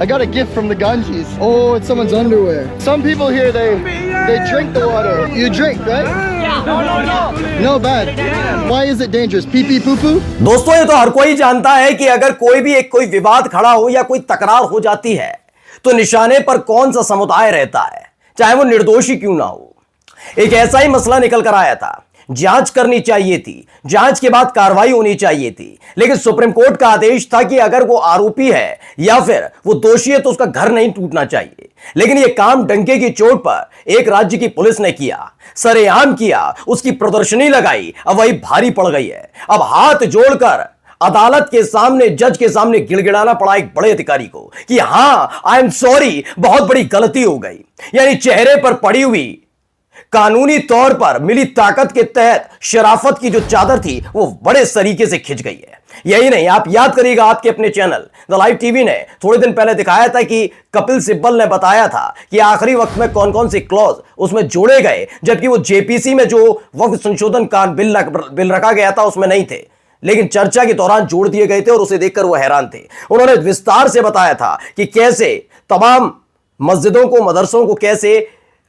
I got a gift from the Ganges. Oh, it's someone's underwear. Some people here, they drink the water. You drink, right? Yeah. No. No bad. Why is it dangerous? Pee pee poo poo? दोस्तों ये तो हर कोई जानता है कि अगर कोई विवाद खड़ा हो या कोई तकरार हो जाती है तो निशाने पर कौन सा समुदाय रहता है, चाहे वो निर्दोष ही क्यों ना हो। एक ऐसा ही मसला निकल कर आया था। जांच करनी चाहिए थी, जांच के बाद कार्रवाई होनी चाहिए थी, लेकिन सुप्रीम कोर्ट का आदेश था कि अगर वो आरोपी है या फिर वो दोषी है तो उसका घर नहीं टूटना चाहिए। लेकिन ये काम डंके की चोट पर एक राज्य की पुलिस ने किया, सरेआम किया, उसकी प्रदर्शनी लगाई, अब वही भारी पड़ गई है। अब हाथ जोड़कर अदालत के सामने, जज के सामने गिड़गिड़ाना पड़ा एक बड़े अधिकारी को कि हां, आई एम सॉरी, बहुत बड़ी गलती हो गई। यानी चेहरे पर पड़ी हुई कानूनी तौर पर मिली ताकत के तहत शराफत की जो चादर थी वो बड़े तरीके से खिंच गई है। यही नहीं, आप याद करिएगा, आपके अपने चैनल द लाइव टीवी ने थोड़े दिन पहले दिखाया था कि कपिल सिब्बल ने बताया था कि आखिरी वक्त में कौन कौन से क्लॉज उसमें जोड़े गए, जबकि वो जेपीसी में जो वक्त संशोधन का बिल रखा गया था उसमें नहीं थे, लेकिन चर्चा के दौरान जोड़ दिए गए थे और उसे देखकर वो हैरान थे। उन्होंने विस्तार से बताया था कि कैसे तमाम मस्जिदों को, मदरसों को कैसे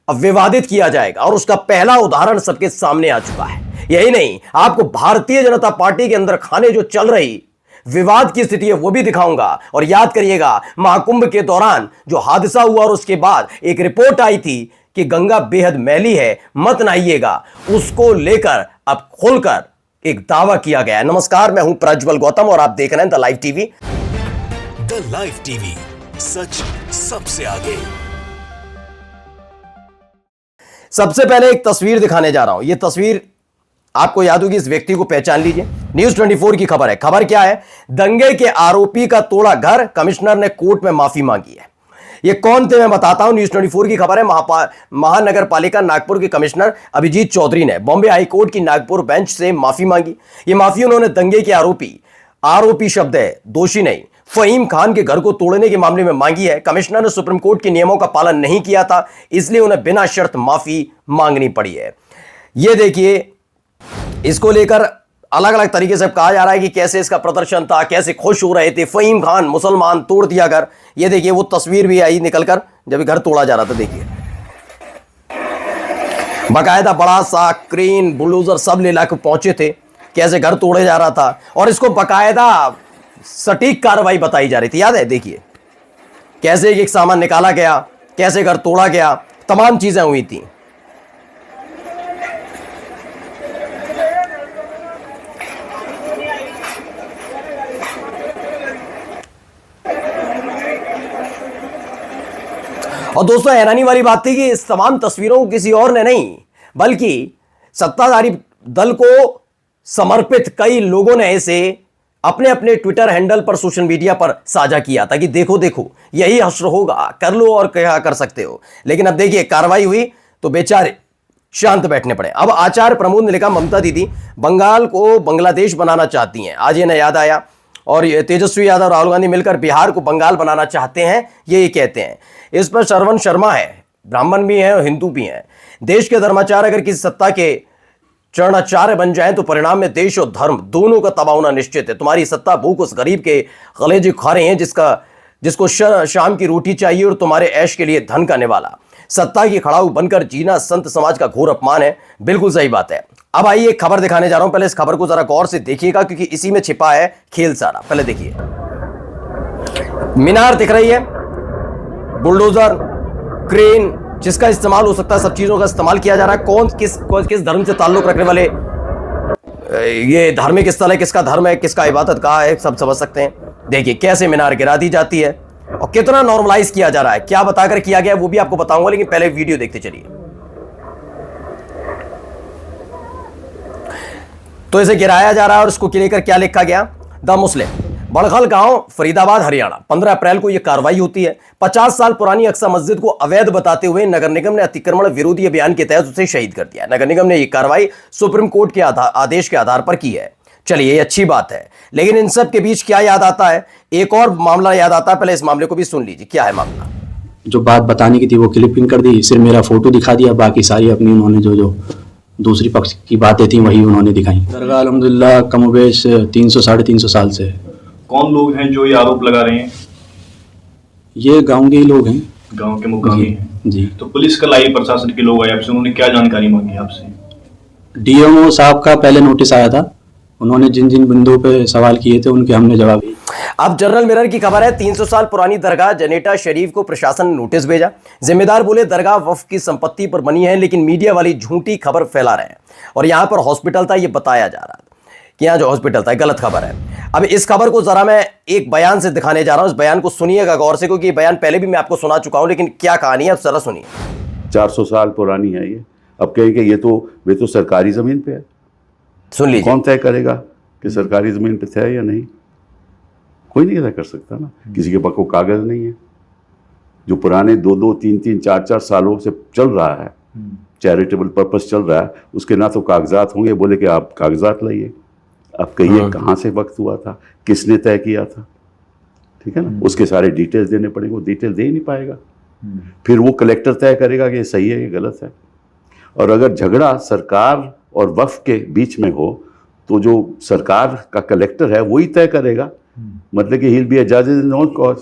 विवादित किया जाएगा, और उसका पहला उदाहरण सबके सामने आ चुका है। यही नहीं, आपको भारतीय जनता पार्टी के अंदर खाने जो चल रही विवाद की स्थिति है वो भी दिखाऊंगा। और याद करिएगा, महाकुंभ के दौरान जो हादसा हुआ और उसके बाद एक रिपोर्ट आई थी कि गंगा बेहद मैली है, मत नहाइएगा, उसको लेकर अब खुलकर एक दावा किया गया है। नमस्कार, मैं हूं प्रज्वल गौतम और आप देख रहे हैं the live TV. The live TV, सच सबसे आगे। सबसे पहले एक तस्वीर दिखाने जा रहा हूं। यह तस्वीर आपको याद होगी, इस व्यक्ति को पहचान लीजिए। न्यूज 24 की खबर है। खबर क्या है? दंगे के आरोपी का तोड़ा घर, कमिश्नर ने कोर्ट में माफी मांगी है। ये कौन थे मैं बताता हूं। न्यूज 24 की खबर है। महानगर पालिका नागपुर के कमिश्नर अभिजीत चौधरी ने बॉम्बे हाईकोर्ट की नागपुर बेंच से माफी मांगी। ये माफी उन्होंने दंगे के आरोपी शब्द है, दोषी नहीं, फहीम खान के घर को तोड़ने के मामले में मांगी है। कमिश्नर ने सुप्रीम कोर्ट के नियमों का पालन नहीं किया था, इसलिए उन्हें बिना शर्त माफी मांगनी पड़ी है। यह देखिए, इसको लेकर अलग अलग तरीके से कहा जा रहा है कि कैसे इसका प्रदर्शन था, कैसे खुश हो रहे थे। फहीम खान मुसलमान, तोड़ दिया घर। यह देखिए, वो तस्वीर भी आई निकलकर जब घर तोड़ा जा रहा था। देखिए, बाकायदा बड़ा सा क्रेन, बुलडोजर सब ले लाकर पहुंचे थे, कैसे घर तोड़े जा रहा था, और इसको बाकायदा सटीक कार्रवाई बताई जा रही थी। याद है? देखिए कैसे एक सामान निकाला गया, कैसे घर तोड़ा गया, तमाम चीजें हुई थी। और दोस्तों, हैरानी वाली बात थी कि इस तमाम तस्वीरों को किसी और ने नहीं बल्कि सत्ताधारी दल को समर्पित कई लोगों ने इसे अपने अपने ट्विटर हैंडल पर, सोशल मीडिया पर साझा किया था कि देखो देखो, यही हश्र होगा, कर लो और क्या कर सकते हो। लेकिन अब देखिए, कार्रवाई हुई तो बेचारे शांत बैठने पड़े। अब आचार्य प्रमोद ने लिखा, ममता दीदी बंगाल को बांग्लादेश बनाना चाहती हैं। आज ये याद आया। और ये तेजस्वी यादव, राहुल गांधी मिलकर बिहार को बंगाल बनाना चाहते हैं, ये कहते हैं। इस पर श्रवण शर्मा है, ब्राह्मण भी हैं और हिंदू भी हैं। देश के धर्माचार्य अगर किसी सत्ता के चरणाचार्य बन जाएं तो परिणाम में देश और धर्म दोनों का तबाह होना निश्चित है। तुम्हारी सत्ता भूख उस गरीब के कलेजे खा रहे हैं जिसको शाम की रोटी चाहिए, और तुम्हारे ऐश के लिए धन का निवाला। सत्ता की खड़ाऊ बनकर जीना संत समाज का घोर अपमान है। बिल्कुल सही बात है। अब आइए एक खबर दिखाने जा रहा हूं। पहले इस खबर को जरा गौर से देखिएगा, क्योंकि इसी में छिपा है खेल सारा। पहले देखिए, मीनार दिख रही है, बुलडोजर, क्रेन, जिसका इस्तेमाल हो सकता है, सब चीजों का इस्तेमाल किया जा रहा है। कौन किस धर्म से ताल्लुक रखने वाले ये धार्मिक स्थल है, किसका धर्म है, किसका इबादत गाह है, सब समझ सकते हैं। देखिए कैसे मीनार गिरा दी जाती है और कितना नॉर्मलाइज किया जा रहा है। क्या बताकर किया गया वो भी आपको बताऊंगा, लेकिन पहले वीडियो देखते चलिए। तो इसे गिराया जा रहा है और इसको लेकर क्या लिखा गया? द मुस्लिम, बड़खल गांव, फरीदाबाद, हरियाणा। 15 अप्रैल को यह कार्रवाई होती है। 50 साल पुरानी अक्सा मस्जिद को अवैध बताते हुए नगर निगम ने अतिक्रमण विरोधी अभियान के तहत उसे शहीद कर दिया। नगर निगम ने यह कार्रवाई सुप्रीम कोर्ट के आदेश के आधार पर की है। चलिए, ये अच्छी बात है, लेकिन इन सब के बीच क्या याद आता है? एक और मामला याद आता है। पहले इस मामले को भी सुन लीजिए। क्या है मामला? जो बात बताने की थी वो क्लिपिंग कर दी, सिर्फ मेरा फोटो दिखा दिया, बाकी सारी अपनी उन्होंने जो दूसरी पक्ष की बातें थी वही उन्होंने दिखाई। दरगाह अल्हम्दुलिल्लाह कमोबेश 300 साढ़े 300 साल से। कौन लोग हैं जो ये आरोप लगा रहे हैं? ये गांव के ही लोग हैं। गांव के मुकामी हैं। जी। तो पुलिस कल आई, प्रशासन के लोग आए आपसे, उन्होंने क्या जानकारी मांगी आपसे? डीएमओ साहब का पहले नोटिस आया था, उन्होंने जिन जिन बिंदुओं पे सवाल किए थे उनके हमने जवाब दिए। अब जनरल मिरर की खबर है, 300 साल पुरानी दरगाह जनेटा शरीफ को प्रशासन ने नोटिस भेजा। जिम्मेदार बोले दरगाह वक्फ की संपत्ति पर बनी है, लेकिन मीडिया वाली झूठी खबर फैला रहे हैं और यहां पर हॉस्पिटल था, यह बताया जा रहा कि यहां जो हॉस्पिटल था, गलत खबर है। अब इस खबर को जरा मैं एक बयान से दिखाने जा रहा हूं, इस बयान को सुनिएगा गौर से, क्योंकि बयान पहले भी मैं आपको सुना चुका हूं, लेकिन क्या कहानी है अब जरा सुनिए। 400 साल पुरानी है ये। अब कहेंगे वे तो सरकारी जमीन पे है, सुन लीजिए। कौन तय करेगा कि सरकारी जमीन पे है या नहीं? कोई नहीं तय कर सकता ना, किसी के पास कोई कागज नहीं है। जो पुराने 2-2, 3-3, 4-4 सालों से चल रहा है, चैरिटेबल पर्पस चल रहा है, उसके ना तो कागजात होंगे, बोले कि आप कागजात लाइए, आप कहिए कहाँ से वक्त हुआ था, किसने तय किया था, ठीक है ना? उसके सारे डिटेल्स देने पड़ेंगे, वो डिटेल दे ही नहीं पाएगा। फिर वो कलेक्टर तय करेगा कि ये सही है, ये गलत है। और अगर झगड़ा सरकार और वक्फ के बीच में हो तो जो सरकार का कलेक्टर है वही तय करेगा, मतलब कि ही विल बी अ जज इन ओन कॉज।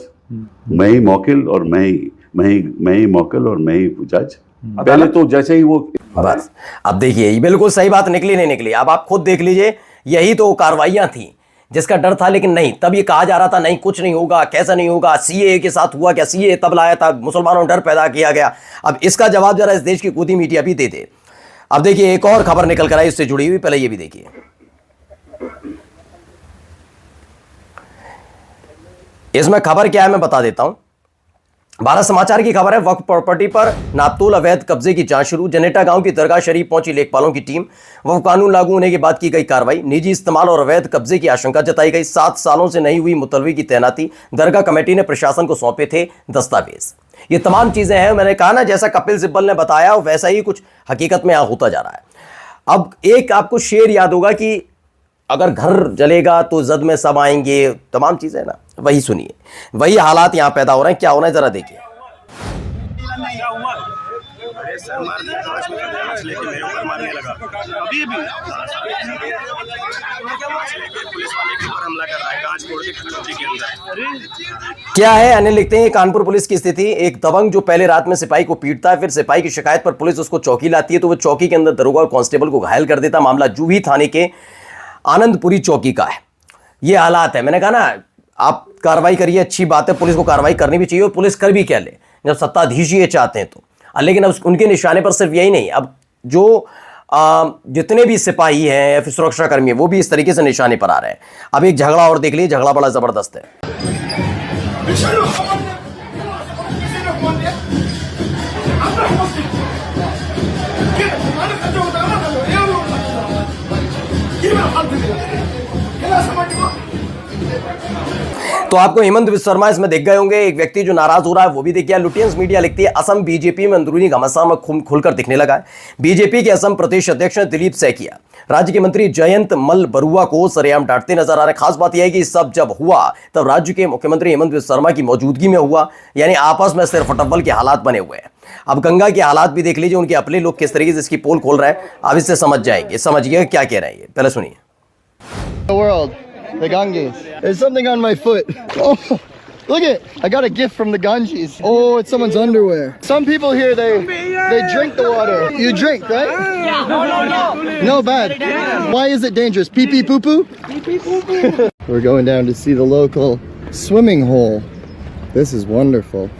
मैं ही मौकिल और मैं ही मौकिल और मैं ही जज। पहले तो जैसे ही वो बस अब देखिए, ये बिल्कुल सही बात निकली नहीं निकली, अब आप खुद देख लीजिए। यही तो कार्रवाइयां थी जिसका डर था, लेकिन नहीं, तब ये कहा जा रहा था नहीं कुछ नहीं होगा, कैसा नहीं होगा, सीए के साथ हुआ क्या, सीए तब लाया था, मुसलमानों ने डर पैदा किया गया। अब इसका जवाब जरा इस देश की गोदी मीडिया भी दे दे। अब देखिए एक और खबर निकल कर आई इससे जुड़ी हुई, पहले ये भी देखिए। इसमें खबर क्या है मैं बता देता हूं। भारत समाचार की खबर है, वक्फ प्रॉपर्टी पर नापतोल अवैध कब्जे की जांच शुरू। जनेटा गांव की दरगाह शरीफ पहुंची लेखपालों की टीम। वक्फ कानून लागू होने के बाद की गई कार्रवाई। निजी इस्तेमाल और अवैध कब्जे की आशंका जताई गई। 7 सालों से नहीं हुई मुतलवी की तैनाती। दरगाह कमेटी ने प्रशासन को सौंपे थे दस्तावेज। ये तमाम चीजें हैं, मैंने कहा ना, जैसा कपिल सिब्बल ने बताया वैसा ही कुछ हकीकत में यहां होता जा रहा है। अब एक आपको शेर याद होगा कि अगर घर जलेगा तो जद में सब आएंगे, तमाम चीजें ना, वही सुनिए, वही हालात यहां पैदा हो रहे हैं। क्या हो रहा है जरा देखिए। क्या है अनिल लिखते हैं, कानपुर पुलिस की स्थिति। एक दबंग जो पहले रात में सिपाही को पीटता है, फिर सिपाही की शिकायत पर पुलिस उसको चौकी लाती है तो वो चौकी के अंदर दरोगा और कांस्टेबल को घायल कर देता। मामला जूही थाने के आनंदपुरी चौकी का है। ये हालात है, मैंने कहा ना, आप कार्रवाई करिए, अच्छी बात है, पुलिस को कार्रवाई करनी भी चाहिए, और पुलिस कर भी क्या ले जब सत्ताधीश ये चाहते हैं तो। लेकिन अब उनके निशाने पर सिर्फ यही नहीं, अब जो जितने भी सिपाही हैं या फिर सुरक्षा कर्मी है वो भी इस तरीके से निशाने पर आ रहे हैं। अब एक झगड़ा और देख लीजिए, झगड़ा बड़ा जबरदस्त है। तो आपको हेमंत विश्व शर्मा इसमें देख गए होंगे, एक व्यक्ति जो नाराज हो रहा है वो भी देख गया। लुटियंस मीडिया लिखती है, असम बीजेपी में अंदरूनी घमासान खुलकर दिखने लगा है। बीजेपी के असम प्रदेश अध्यक्ष दिलीप सैकिया राज्य के मंत्री जयंत मल बरुआ को सरेआम डांटते नजर आ रहे। खास बात यह है कि सब जब हुआ तब राज्य के मुख्यमंत्री हेमंत विश्व शर्मा की मौजूदगी में हुआ, यानी आपस में सिर्फ फटब्बल के हालात बने हुए हैं। अब गंगा के हालात भी देख लीजिए, उनके अपने लोग किस तरीके से इसकी पोल खोल रहे हैं। अब इससे समझ जाएंगे, समझिए क्या कह रहे हैं ये, पहले सुनिए। The world, the Ganges. There's something on my foot. Oh, look it! I got a gift from the Ganges. Oh, it's someone's underwear. Some people here they drink the water. You drink, right? No, no, no. No, bad. Why is it dangerous? Pee pee poo poo. Pee pee poo poo. We're going down to see the local swimming hole. This is wonderful.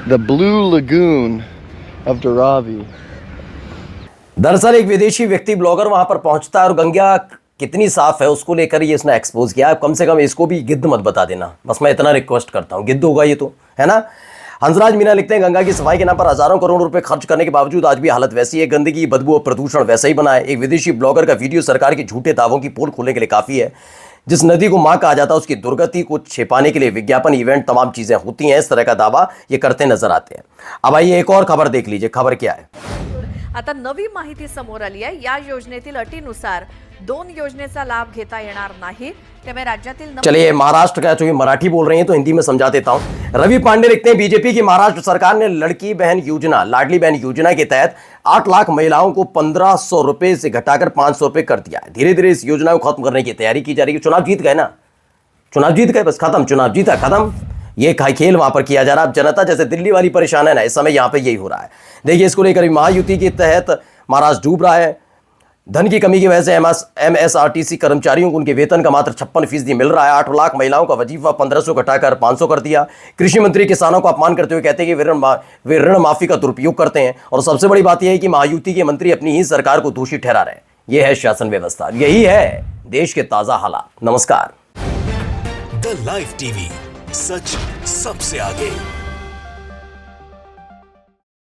The Blue Lagoon of Dharavi. दरअसल एक विदेशी व्यक्ति blogger वहां पर पहुंचता है और गंगा कितनी साफ है उसको लेकर ये इसने एक्सपोज किया। कम से कम इसको भी गिद्ध मत बता देना, बस मैं इतना रिक्वेस्ट करता हूँ। गिद्ध होगा ये तो, है ना। हंसराज मीना लिखते हैं, गंगा की सफाई के नाम पर हजारों करोड़ रुपए खर्च करने के बावजूद आज भी हालत वैसी है। गंदगी, बदबू और प्रदूषण वैसा ही बना है। एक विदेशी ब्लॉगर का वीडियो सरकार के झूठे दावों की पोल खोलने के लिए काफी है। जिस नदी को मां कहा जाता है उसकी दुर्गति को छिपाने के लिए विज्ञापन, इवेंट, तमाम चीजें होती हैं। इस तरह का दावा ये करते नजर आते हैं। अब आइए एक और खबर देख लीजिए, खबर क्या है। आता नवी माहिती समोर आली आहे। या योजनेतील अटीनुसार 2 योजनेचा लाभ घेता येणार नाही। त्यामुळे राज्यातील चलिए महाराष्ट्र का, जो मराठी बोल रहे हैं तो हिंदी में समझा देता हूं। रवि पांडे लिखते हैं, बीजेपी की महाराष्ट्र सरकार ने लड़की बहन योजना, लाडली बहन योजना के तहत 8 लाख महिलाओं को 1500 रुपए से घटाकर 500 रुपए कर दिया है। धीरे धीरे इस योजना को खत्म करने की तैयारी की जा रही है। चुनाव जीत गए ना, चुनाव जीत गए, बस खत्म, चुनाव जीता खत्म। ये खेल वहां पर किया जा रहा है। अब जनता जैसे दिल्ली वाली परेशान है ना, इस समय यहां पे यही हो रहा है। देखिए, इसको लेकर महायुति के तहत महाराष्ट्र डूब रहा है। धन की कमी की वजह से एमएसआरटीसी कर्मचारियों को उनके वेतन का मात्र 56% मिल रहा है। 8 लाख महिलाओं का वजीफा 1500 घटाकर 500 कर दिया। कृषि मंत्री किसानों को अपमान करते हुए कहते हैं कि वे ऋण माफी का दुरुपयोग करते हैं। और सबसे बड़ी बात यह है कि महायुति के मंत्री अपनी ही सरकार को दोषी ठहरा रहे हैं। यह है शासन व्यवस्था, यही है देश के ताजा हालात। नमस्कार। द लाइव टीवी, सच सबसे आगे।